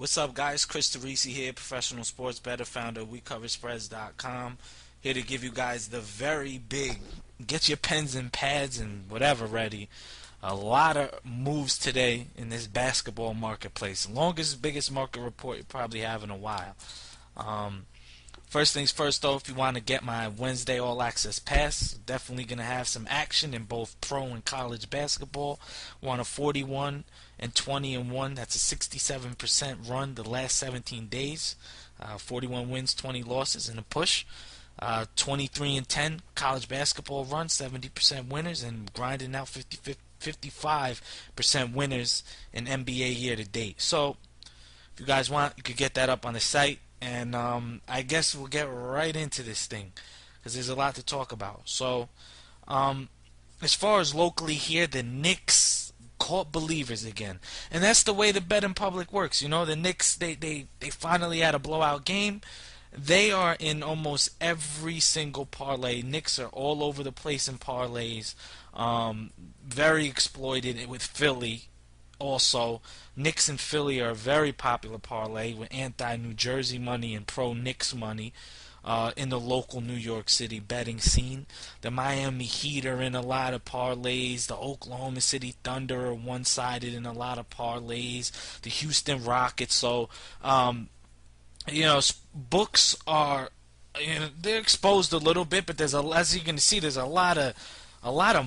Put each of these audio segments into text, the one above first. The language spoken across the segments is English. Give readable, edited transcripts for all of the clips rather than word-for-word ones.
What's up, guys? Chris Teresi here, professional sports bettor, founder of WeCoverSpreads.com. Here to give you guys the very big, get your pens and pads and whatever ready. A lot of moves today in this basketball marketplace. Longest, biggest market report you probably have in a while. Um, First things first, though, if you want to get my Wednesday All Access Pass, definitely going to have some action in both pro and college basketball. We're on a 41 and 20 and 1. That's a 67% run the last 17 days. 41 wins, 20 losses in a push. 23 and 10 college basketball run, 70% winners, and grinding out 55% winners in NBA year to date. So, if you guys want, you could get that up on the site. And I guess we'll get right into this thing because there's a lot to talk about. So, as far as locally here, the Knicks caught believers again, and that's the way the betting public works. You know, the Knicks they finally had a blowout game. They are in almost every single parlay. Knicks are all over the place in parlays. Very exploited with Philly. Also, Knicks and Philly are a very popular parlay with anti-New Jersey money and pro-Knicks money in the local New York City betting scene. The Miami Heat are in a lot of parlays. The Oklahoma City Thunder are one-sided in a lot of parlays. The Houston Rockets. So, books are, they're exposed a little bit, but as you can see, there's a lot of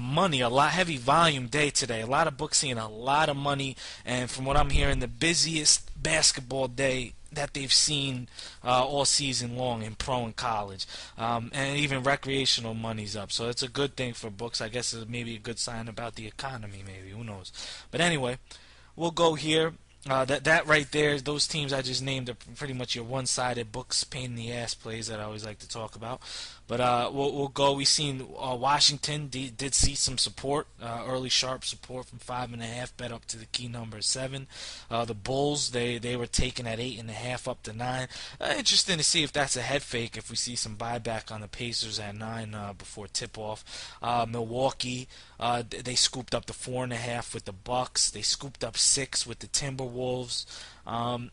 money, a lot heavy volume day today. A lot of books seeing a lot of money, and from what I'm hearing, the busiest basketball day that they've seen all season long in pro and college, and even recreational money's up. So it's a good thing for books. I guess it's maybe a good sign about the economy. Maybe, who knows? But anyway, we'll go here. That right there, those teams I just named are pretty much your one-sided books, pain in the ass plays that I always like to talk about. But we'll go. We've seen Washington did see some support, early sharp support from 5.5, bet up to the key number 7. The Bulls they were taken at 8.5 up to 9. Interesting to see if that's a head fake. If we see some buyback on the Pacers at 9 before tip off. Milwaukee they scooped up to 4.5 with the Bucks. They scooped up 6 with the Timberwolves.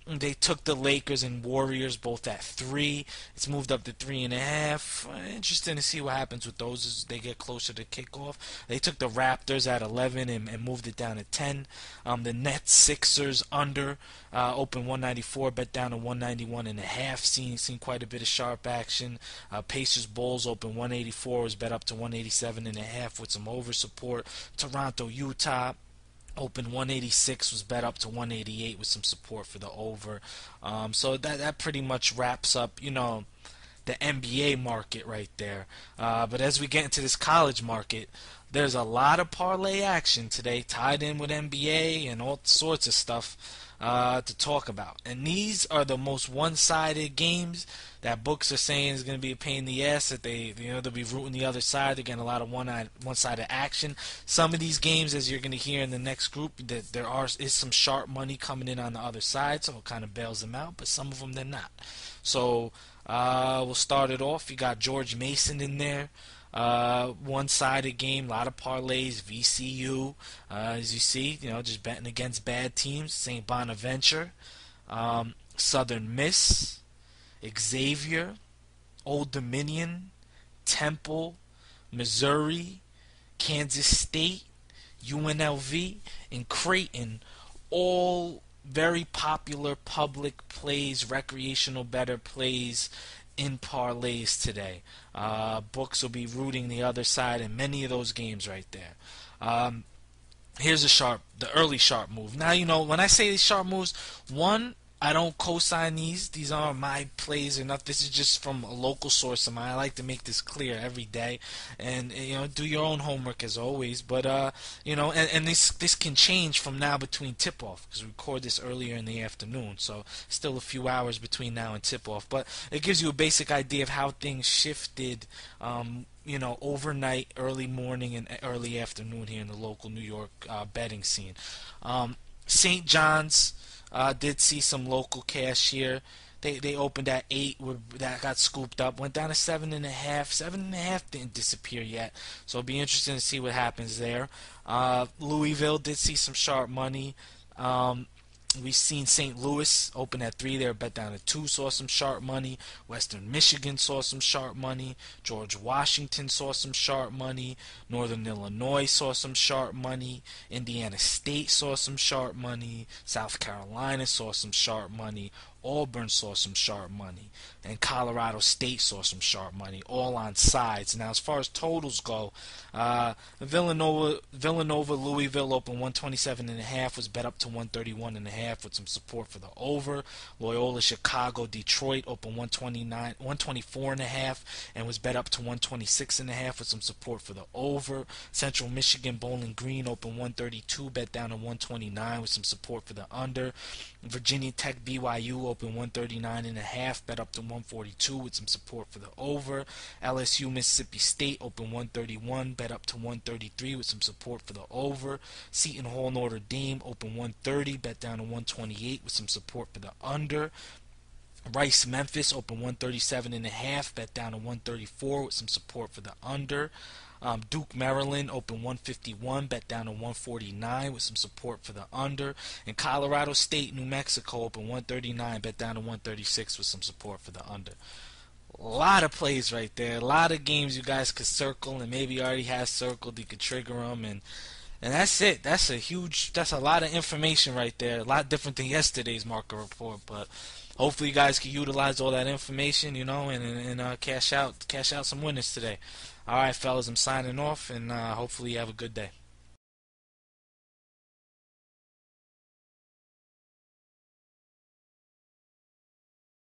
They took the Lakers and Warriors both at 3. It's moved up to 3.5. Interesting to see what happens with those as they get closer to kickoff. They took the Raptors at 11 and moved it down to 10. The Nets Sixers under open 194, bet down to 191.5. Seen quite a bit of sharp action. Pacers Bulls open 184, was bet up to 187.5 with some over support. Toronto Utah open 186, was bet up to 188 with some support for the over. So that pretty much wraps up, the NBA market right there. But as we get into this college market, there's a lot of parlay action today tied in with NBA and all sorts of stuff to talk about. And these are the most one-sided games that books are saying is going to be a pain in the ass, that they'll be rooting the other side. They're getting a lot of one-sided action. Some of these games, as you're going to hear in the next group, that is some sharp money coming in on the other side, so it kind of bails them out, but some of them they're not. So we'll start it off. You got George Mason in there. One-sided game, a lot of parlays. VCU, as you see, just betting against bad teams. St. Bonaventure, Southern Miss, Xavier, Old Dominion, Temple, Missouri, Kansas State, UNLV, and Creighton, all very popular public plays, recreational better plays in parlays today. Books will be rooting the other side in many of those games right there. Here's the early sharp move. Now, when I say these sharp moves, one, I don't co-sign these. These aren't my plays or nothing. This is just from a local source of mine. I like to make this clear every day, and do your own homework as always. But and this can change from now between tip-off, because we record this earlier in the afternoon, so still a few hours between now and tip-off. But it gives you a basic idea of how things shifted. Overnight, early morning, and early afternoon here in the local New York betting scene. St. John's did see some local cash here. They opened at 8, that got scooped up, went down to 7.5. 7.5 didn't disappear yet, so it'll be interesting to see what happens there. Louisville did see some sharp money. We've seen St. Louis open at 3 there, bet down to 2, saw some sharp money. Western Michigan saw some sharp money. George Washington saw some sharp money. Northern Illinois saw some sharp money. Indiana State saw some sharp money. South Carolina saw some sharp money. Auburn saw some sharp money, and Colorado State saw some sharp money, all on sides. Now, as far as totals go, Villanova, Louisville open 127.5, was bet up to 131.5 with some support for the over. Loyola Chicago, Detroit open 124.5 and was bet up to 126.5 with some support for the over. Central Michigan, Bowling Green open 132, bet down to 129 with some support for the under. Virginia Tech, BYU open 139.5, bet up to 142 with some support for the over. LSU, Mississippi State open 131, bet up to 133 with some support for the over. Seton Hall, Notre Dame open 130, bet down to 128 with some support for the under. Rice, Memphis open 137.5, bet down to 134 with some support for the under. Duke, Maryland open 151, bet down to 149 with some support for the under. And Colorado State, New Mexico open 139, bet down to 136 with some support for the under. A lot of plays right there, a lot of games you guys could circle, and maybe you already have circled, you could trigger them, and that's it. That's a lot of information right there. A lot different than yesterday's market report, but hopefully you guys can utilize all that information, and cash out some winners today. All right, fellas, I'm signing off, and hopefully you have a good day.